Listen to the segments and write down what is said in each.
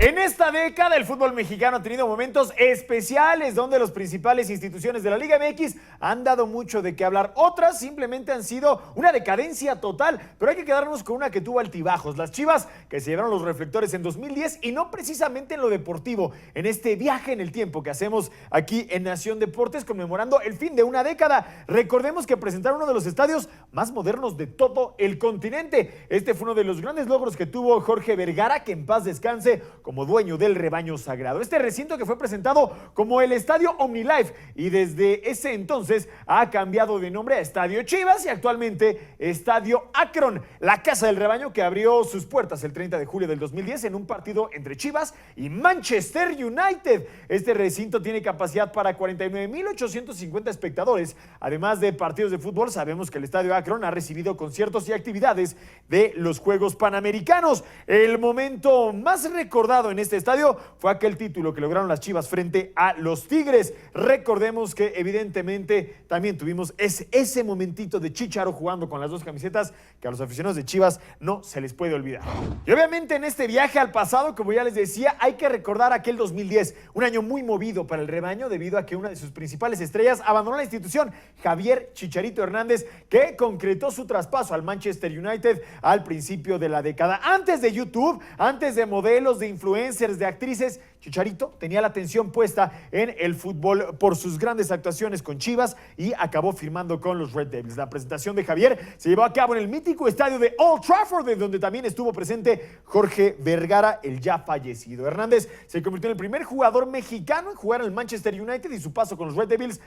En esta década el fútbol mexicano ha tenido momentos especiales donde las principales instituciones de la Liga MX han dado mucho de qué hablar. Otras simplemente han sido una decadencia total, pero hay que quedarnos con una que tuvo altibajos. Las Chivas, que se llevaron los reflectores en 2010 y no precisamente en lo deportivo, en este viaje en el tiempo que hacemos aquí en Nación Deportes conmemorando el fin de una década. Recordemos que presentaron uno de los estadios más modernos de todo el continente. Este fue uno de los grandes logros que tuvo Jorge Vergara, que en paz descanse, como dueño del rebaño sagrado. Este recinto que fue presentado como el Estadio OmniLife y desde ese entonces ha cambiado de nombre a Estadio Chivas y actualmente Estadio Akron, la casa del rebaño que abrió sus puertas el 30 de julio del 2010 en un partido entre Chivas y Manchester United. Este recinto tiene capacidad para 49,850 espectadores. Además de partidos de fútbol, sabemos que el Estadio Akron ha recibido conciertos y actividades de los Juegos Panamericanos. El momento más recordado en este estadio fue aquel título que lograron las Chivas frente a los Tigres. Recordemos que evidentemente también tuvimos ese momentito de Chicharo jugando con las dos camisetas que a los aficionados de Chivas no se les puede olvidar. Y obviamente en este viaje al pasado, como ya les decía, hay que recordar aquel 2010, un año muy movido para el rebaño debido a que una de sus principales estrellas abandonó la institución, Javier Chicharito Hernández, que concretó su traspaso al Manchester United al principio de la década. Antes de YouTube, antes de modelos, de influencers, de actrices, Chicharito tenía la atención puesta en el fútbol por sus grandes actuaciones con Chivas y acabó firmando con los Red Devils. La presentación de Javier se llevó a cabo en el mítico estadio de Old Trafford, de donde también estuvo presente Jorge Vergara, el ya fallecido. Hernández se convirtió en el primer jugador mexicano en jugar en el Manchester United y su paso con los Red Devils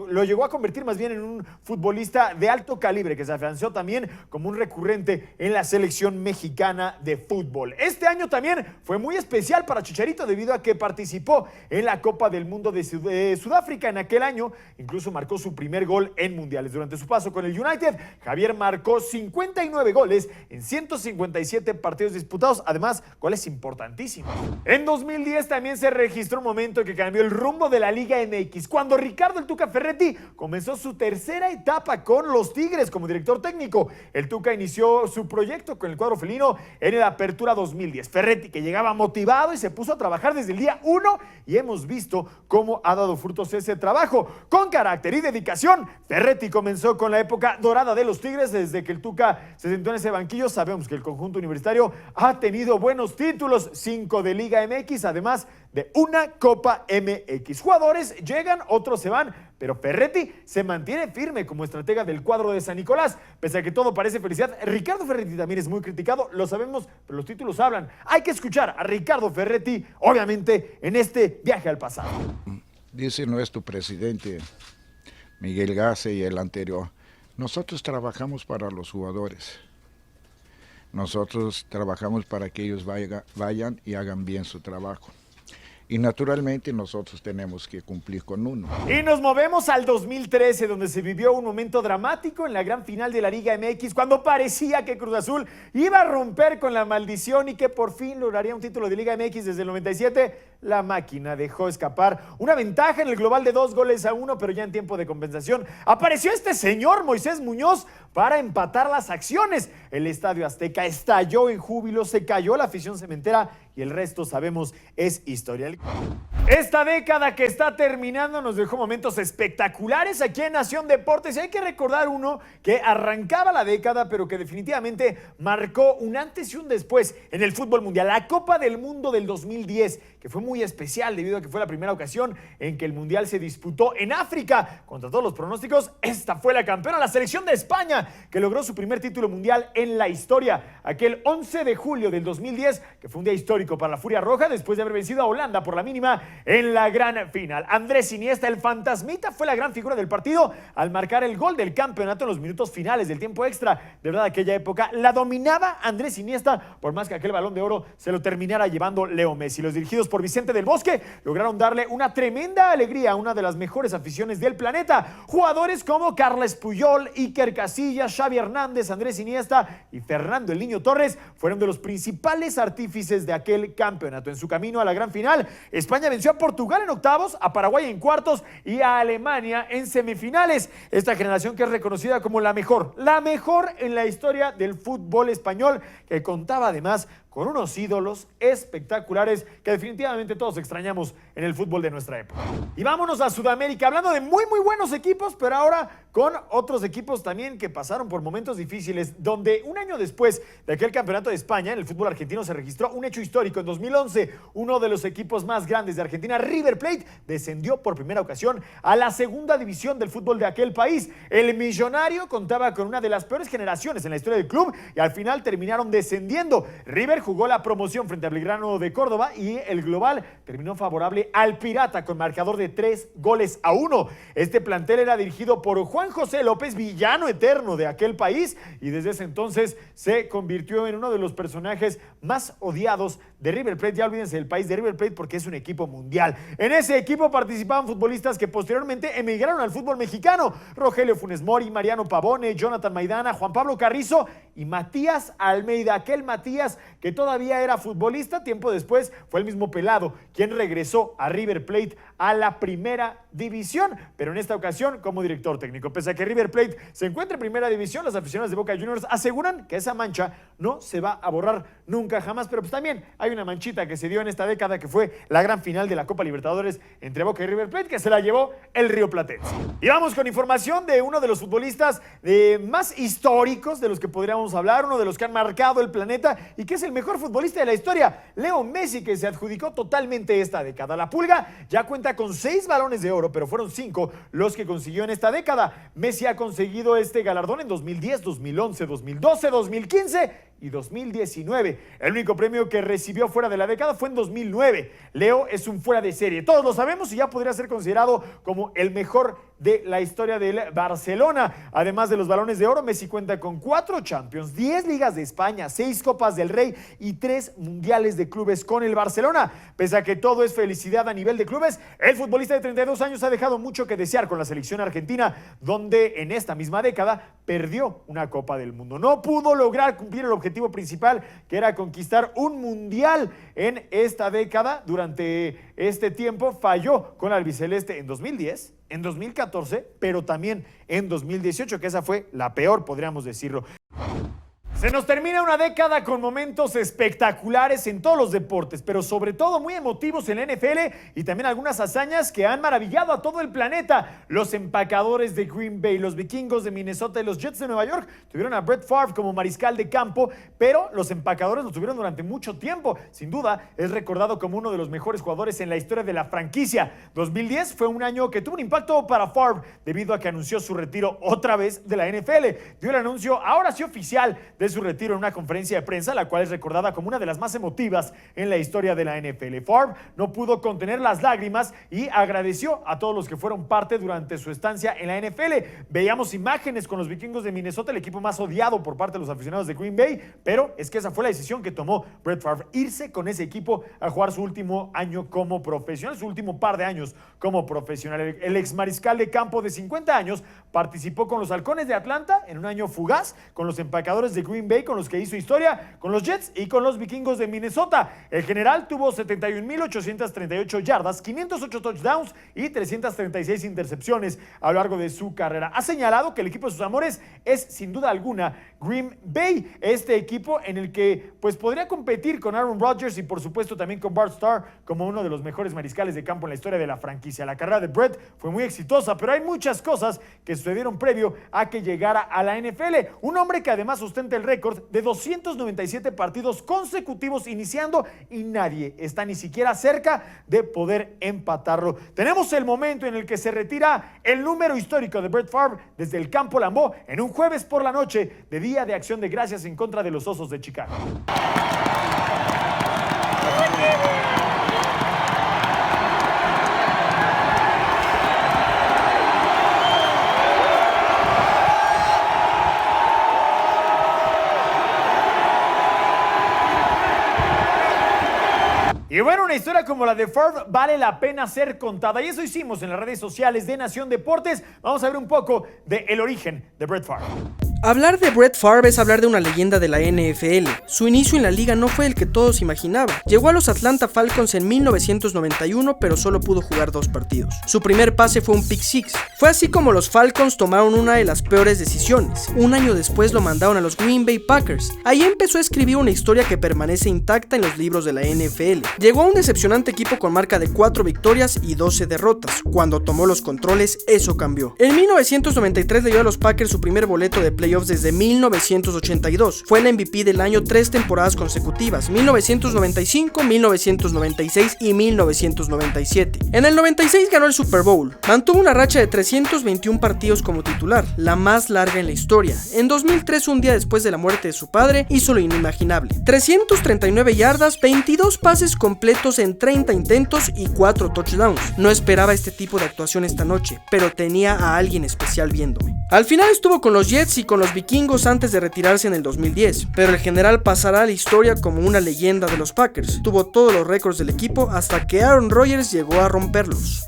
lo llegó a convertir más bien en un futbolista de alto calibre que se afianzó también como un recurrente en la selección mexicana de fútbol. Este año también fue muy especial para Chicharito debido a que participó en la Copa del Mundo de Sudáfrica en aquel año, incluso marcó su primer gol en mundiales. Durante su paso con el United, Javier marcó 59 goles en 157 partidos disputados, además goles importantísimos. En 2010 también se registró un momento que cambió el rumbo de la Liga MX, cuando Ricardo "el Tuca" Ferretti comenzó su tercera etapa con los Tigres como director técnico. El Tuca inició su proyecto con el cuadro felino en el Apertura 2010. Ferretti, que llegaba motivado y se puso a trabajar desde el día 1 y hemos visto cómo ha dado frutos ese trabajo. Con carácter y dedicación, Ferretti comenzó con la época dorada de los Tigres. Desde que el Tuca se sentó en ese banquillo, sabemos que el conjunto universitario ha tenido buenos títulos, 5 de Liga MX, además de una Copa MX. Jugadores llegan, otros se van, pero Ferretti se mantiene firme como estratega del cuadro de San Nicolás. Pese a que todo parece felicidad, Ricardo Ferretti también es muy criticado, lo sabemos, pero los títulos hablan. Hay que escuchar a Ricardo Ferretti, obviamente, en este viaje al pasado. Dice nuestro presidente Miguel Gase y el anterior, nosotros trabajamos para los jugadores. Nosotros trabajamos para que ellos vayan y hagan bien su trabajo. Y naturalmente nosotros tenemos que cumplir con uno. Y nos movemos al 2013, donde se vivió un momento dramático en la gran final de la Liga MX, cuando parecía que Cruz Azul iba a romper con la maldición y que por fin lograría un título de Liga MX desde el 97. La máquina dejó escapar una ventaja en el global de 2-1, pero ya en tiempo de compensación apareció este señor Moisés Muñoz para empatar las acciones. El Estadio Azteca estalló en júbilo, se cayó la afición cementera y el resto, sabemos, es historia. Esta década que está terminando nos dejó momentos espectaculares aquí en Nación Deportes y hay que recordar uno que arrancaba la década pero que definitivamente marcó un antes y un después en el fútbol mundial. La Copa del Mundo del 2010, que fue muy especial debido a que fue la primera ocasión en que el mundial se disputó en África. Contra todos los pronósticos, esta fue la campeona, la selección de España, que logró su primer título mundial en la historia. Aquel 11 de julio del 2010, que fue un día histórico para la Furia Roja después de haber vencido a Holanda por la mínima en la gran final. Andrés Iniesta, el fantasmita, fue la gran figura del partido al marcar el gol del campeonato en los minutos finales del tiempo extra. De verdad, aquella época la dominaba Andrés Iniesta, por más que aquel Balón de Oro se lo terminara llevando Leo Messi. Los dirigidos por Vicente del Bosque lograron darle una tremenda alegría a una de las mejores aficiones del planeta. Jugadores como Carles Puyol, Iker Casillas, Xavi Hernández, Andrés Iniesta y Fernando el Niño Torres fueron de los principales artífices de aquel campeonato. En su camino a la gran final, España venció a Portugal en octavos, a Paraguay en cuartos y a Alemania en semifinales. Esta generación que es reconocida como la mejor en la historia del fútbol español, que contaba además con con unos ídolos espectaculares que definitivamente todos extrañamos en el fútbol de nuestra época. Y vámonos a Sudamérica, hablando de muy buenos equipos, pero ahora con otros equipos también que pasaron por momentos difíciles, donde un año después de aquel campeonato de España, en el fútbol argentino se registró un hecho histórico. En 2011, uno de los equipos más grandes de Argentina, River Plate, descendió por primera ocasión a la segunda división del fútbol de aquel país. El millonario contaba con una de las peores generaciones en la historia del club y al final terminaron descendiendo. River jugó la promoción frente a Belgrano de Córdoba y el global terminó favorable al Pirata con marcador de 3-1. Este plantel era dirigido por Juan José López, villano eterno de aquel país, y desde ese entonces se convirtió en uno de los personajes más odiados de River Plate. Ya olvídense del país de River Plate porque es un equipo mundial. En ese equipo participaban futbolistas que posteriormente emigraron al fútbol mexicano: Rogelio Funes Mori, Mariano Pavone, Jonathan Maidana, Juan Pablo Carrizo y Matías Almeida. Aquel Matías que todavía era futbolista, tiempo después fue el mismo pelado quien regresó a River Plate a la primera división, pero en esta ocasión como director técnico. Pese a que River Plate se encuentra en primera división, los aficionados de Boca Juniors aseguran que esa mancha no se va a borrar nunca jamás, pero pues también hay una manchita que se dio en esta década, que fue la gran final de la Copa Libertadores entre Boca y River Plate, que se la llevó el Río Platense. Y vamos con información de uno de los futbolistas más históricos de los que podríamos hablar, uno de los que han marcado el planeta y que es el mejor futbolista de la historia, Leo Messi, que se adjudicó totalmente esta década. La Pulga ya cuenta con 6 balones de oro, pero fueron 5 los que consiguió en esta década. Messi ha conseguido este galardón en 2010, 2011, 2012, 2015 y 2019. El único premio que recibió fuera de la década fue en 2009. Leo es un fuera de serie, todos lo sabemos, y ya podría ser considerado como el mejor de la historia del Barcelona. Además de los balones de oro, Messi cuenta con 4 Champions, 10 Ligas de España, 6 Copas del Rey y 3 Mundiales de Clubes con el Barcelona. Pese a que todo es felicidad a nivel de clubes, el futbolista de 32 años ha dejado mucho que desear con la selección argentina, donde en esta misma década perdió una Copa del Mundo. No pudo lograr cumplir el objetivo principal, que era conquistar un mundial en esta década. Durante este tiempo falló con el albiceleste en 2010, en 2014, pero también en 2018, que esa fue la peor, podríamos decirlo. Se nos termina una década con momentos espectaculares en todos los deportes, pero sobre todo muy emotivos en la NFL y también algunas hazañas que han maravillado a todo el planeta. Los empacadores de Green Bay, los vikingos de Minnesota y los Jets de Nueva York tuvieron a Brett Favre como mariscal de campo, pero los empacadores lo tuvieron durante mucho tiempo. Sin duda, es recordado como uno de los mejores jugadores en la historia de la franquicia. 2010 fue un año que tuvo un impacto para Favre debido a que anunció su retiro otra vez de la NFL. Dio el anuncio, ahora sí oficial, de su retiro en una conferencia de prensa, la cual es recordada como una de las más emotivas en la historia de la NFL. Favre no pudo contener las lágrimas y agradeció a todos los que fueron parte durante su estancia en la NFL. Veíamos imágenes con los vikingos de Minnesota, el equipo más odiado por parte de los aficionados de Green Bay, pero es que esa fue la decisión que tomó Brett Favre, irse con ese equipo a jugar su último año como profesional, su último par de años como profesional. El ex mariscal de campo de 50 años participó con los Halcones de Atlanta en un año fugaz, con los empacadores de Green Bay, con los que hizo historia, con los Jets y con los vikingos de Minnesota. El general tuvo 71,838 yardas, 508 touchdowns y 336 intercepciones a lo largo de su carrera. Ha señalado que el equipo de sus amores es sin duda alguna Green Bay, este equipo en el que pues podría competir con Aaron Rodgers y por supuesto también con Bart Starr como uno de los mejores mariscales de campo en la historia de la franquicia. La carrera de Brett fue muy exitosa, pero hay muchas cosas que sucedieron previo a que llegara a la NFL. Un hombre que además ostenta el récord de 297 partidos consecutivos iniciando y nadie está ni siquiera cerca de poder empatarlo. Tenemos el momento en el que se retira el número histórico de Brett Favre desde el campo Lambeau en un jueves por la noche de Día de Acción de Gracias en contra de los Osos de Chicago. Y bueno, una historia como la de Favre vale la pena ser contada, y eso hicimos en las redes sociales de Nación Deportes. Vamos a ver un poco del origen de Brett Favre. Hablar de Brett Favre es hablar de una leyenda de la NFL. Su inicio en la liga no fue el que todos imaginaban. Llegó a los Atlanta Falcons en 1991, pero solo pudo jugar 2 partidos. Su primer pase fue un pick six. Fue así como los Falcons tomaron una de las peores decisiones. Un año después lo mandaron a los Green Bay Packers. Ahí empezó a escribir una historia que permanece intacta en los libros de la NFL. Llegó a un decepcionante equipo con marca de 4 victorias y 12 derrotas. Cuando tomó los controles, eso cambió. En 1993 le dio a los Packers su primer boleto de playoffs desde 1982. Fue el MVP del año 3 temporadas consecutivas, 1995, 1996 y 1997. En el 96 ganó el Super Bowl. Mantuvo una racha de 321 partidos como titular, la más larga en la historia. En 2003, un día después de la muerte de su padre, hizo lo inimaginable. 339 yardas, 22 pases completos en 30 intentos y 4 touchdowns. No esperaba este tipo de actuación esta noche, pero tenía a alguien especial viéndome. Al final estuvo con los Jets y con los Vikingos antes de retirarse en el 2010, pero el general pasará a la historia como una leyenda de los Packers. Tuvo todos los récords del equipo hasta que Aaron Rodgers llegó a romperlos.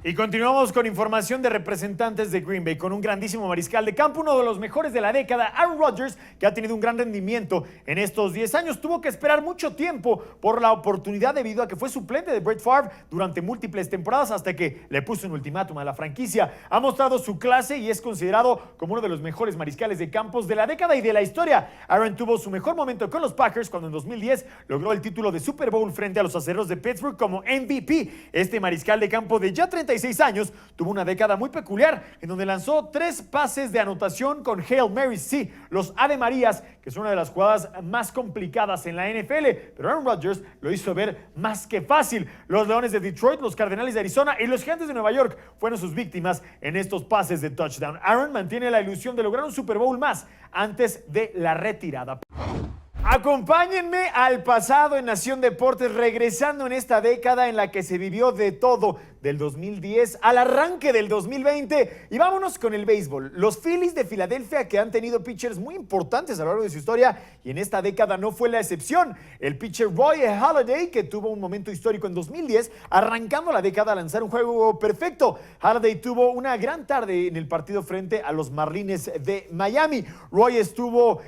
Y continuamos con información de representantes de Green Bay, con un grandísimo mariscal de campo, uno de los mejores de la década, Aaron Rodgers, que ha tenido un gran rendimiento en estos 10 años. Tuvo que esperar mucho tiempo por la oportunidad debido a que fue suplente de Brett Favre durante múltiples temporadas hasta que le puso un ultimátum a la franquicia. Ha mostrado su clase y es considerado como uno de los mejores mariscales de campos de la década y de la historia. Aaron tuvo su mejor momento con los Packers cuando en 2010 logró el título de Super Bowl frente a los Acereros de Pittsburgh como MVP. Este mariscal de campo de ya 36 años tuvo una década muy peculiar en donde lanzó 3 pases de anotación con Hail Marys, sí, los Ave Marías, que son una de las jugadas más complicadas en la NFL, pero Aaron Rodgers lo hizo ver más que fácil. Los Leones de Detroit, los Cardenales de Arizona y los Gigantes de Nueva York fueron sus víctimas en estos pases de touchdown. Aaron mantiene la ilusión de lograr un Super Bowl más antes de la retirada. Acompáñenme al pasado en Nación Deportes, regresando en esta década en la que se vivió de todo, del 2010 al arranque del 2020. Y vámonos con el béisbol. Los Phillies de Filadelfia, que han tenido pitchers muy importantes a lo largo de su historia, y en esta década no fue la excepción. El pitcher Roy Halladay, que tuvo un momento histórico en 2010, arrancando la década a lanzar un juego perfecto. Halladay tuvo una gran tarde en el partido frente a los Marlins de Miami. Roy estuvo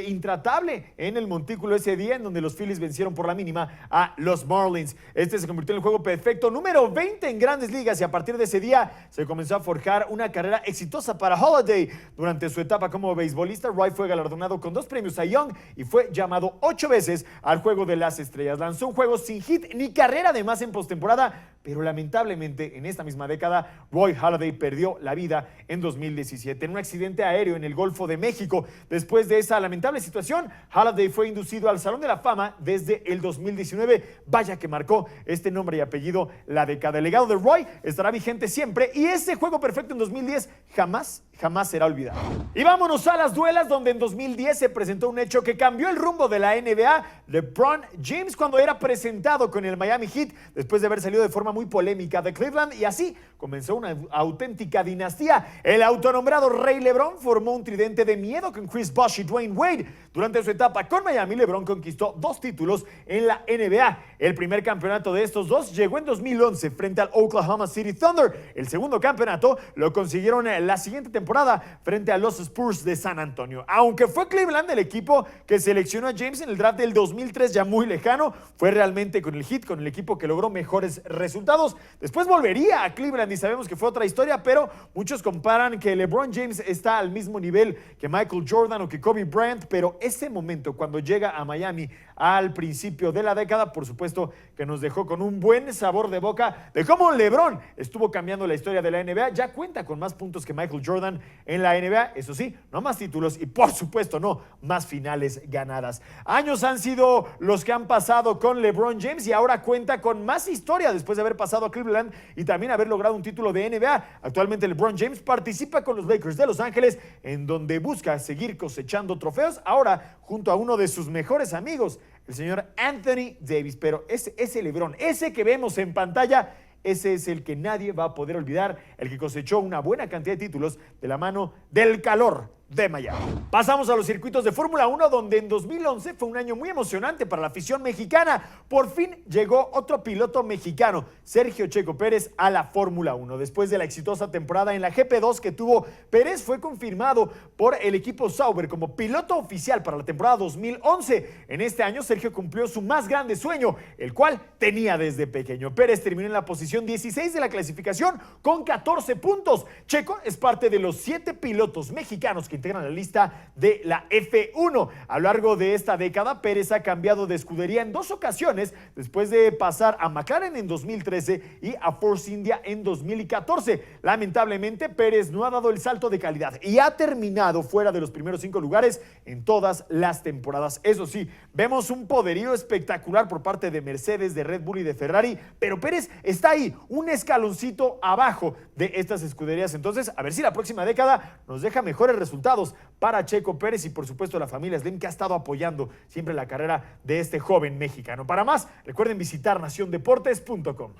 intratable en el montículo ese día, en donde los Phillies vencieron por la mínima a los Marlins. Este se convirtió en el juego perfecto número 20 en Grandes Ligas, y a partir de ese día se comenzó a forjar una carrera exitosa para Halladay. Durante su etapa como beisbolista, Roy fue galardonado con 2 premios a Young y fue llamado 8 veces al Juego de las Estrellas. Lanzó un juego sin hit ni carrera además en postemporada, pero lamentablemente en esta misma década Roy Halladay perdió la vida en 2017 en un accidente aéreo en el Golfo de México. Después de esa lamentable situación, Halladay fue inducido al Salón de la Fama desde el 2019. Vaya que marcó este nombre y apellido la década. El legado de Roy estará vigente siempre, y ese juego perfecto en 2010 jamás será olvidado. Y vámonos a las duelas, donde en 2010 se presentó un hecho que cambió el rumbo de la NBA. LeBron James, cuando era presentado con el Miami Heat, después de haber salido de forma muy polémica de Cleveland, y así comenzó una auténtica dinastía. El autonombrado Rey LeBron formó un tridente de miedo con Chris Bosh y Dwayne Wade. Durante su etapa con Miami, LeBron conquistó 2 títulos en la NBA. El primer campeonato de estos 2 llegó en 2011 frente al Oklahoma City Thunder. El segundo campeonato lo consiguieron la siguiente temporada frente a los Spurs de San Antonio. Aunque fue Cleveland el equipo que seleccionó a James en el draft del 2003, ya muy lejano, fue realmente con el Heat, con el equipo que logró mejores resultados. Después volvería a Cleveland y sabemos que fue otra historia, pero muchos comparan que LeBron James está al mismo nivel que Michael Jordan o que Kobe Bryant, pero ese momento cuando llega a Miami al principio de la década, por supuesto que nos dejó con un buen sabor de boca de cómo LeBron estuvo cambiando la historia de la NBA. Ya cuenta con más puntos que Michael Jordan en la NBA, eso sí, no más títulos y por supuesto no más finales ganadas. Años han sido los que han pasado con LeBron James, y ahora cuenta con más historia después de haber pasado a Cleveland y también haber logrado un título de NBA. Actualmente LeBron James participa con los Lakers de Los Ángeles, en donde busca seguir cosechando trofeos, ahora junto a uno de sus mejores amigos, el señor Anthony Davis. Pero ese LeBron, ese que vemos en pantalla, ese es el que nadie va a poder olvidar, el que cosechó una buena cantidad de títulos de la mano del calor de Miami. Pasamos a los circuitos de Fórmula 1, donde en 2011 fue un año muy emocionante para la afición mexicana. Por fin llegó otro piloto mexicano, Sergio Checo Pérez, a la Fórmula 1. Después de la exitosa temporada en la GP2 que tuvo, Pérez fue confirmado por el equipo Sauber como piloto oficial para la temporada 2011. En este año, Sergio cumplió su más grande sueño, el cual tenía desde pequeño. Pérez terminó en la posición 16 de la clasificación con 14 puntos. Checo es parte de los 7 pilotos mexicanos que integran la lista de la F1. A lo largo de esta década, Pérez ha cambiado de escudería en 2 ocasiones, después de pasar a McLaren en 2013 y a Force India en 2014. Lamentablemente, Pérez no ha dado el salto de calidad y ha terminado fuera de los primeros 5 lugares en todas las temporadas. Eso sí, vemos un poderío espectacular por parte de Mercedes, de Red Bull y de Ferrari, pero Pérez está ahí, un escaloncito abajo de estas escuderías. Entonces, a ver si la próxima década nos deja mejores resultados para Checo Pérez y por supuesto la familia Slim, que ha estado apoyando siempre la carrera de este joven mexicano. Para más, recuerden visitar naciondeportes.com.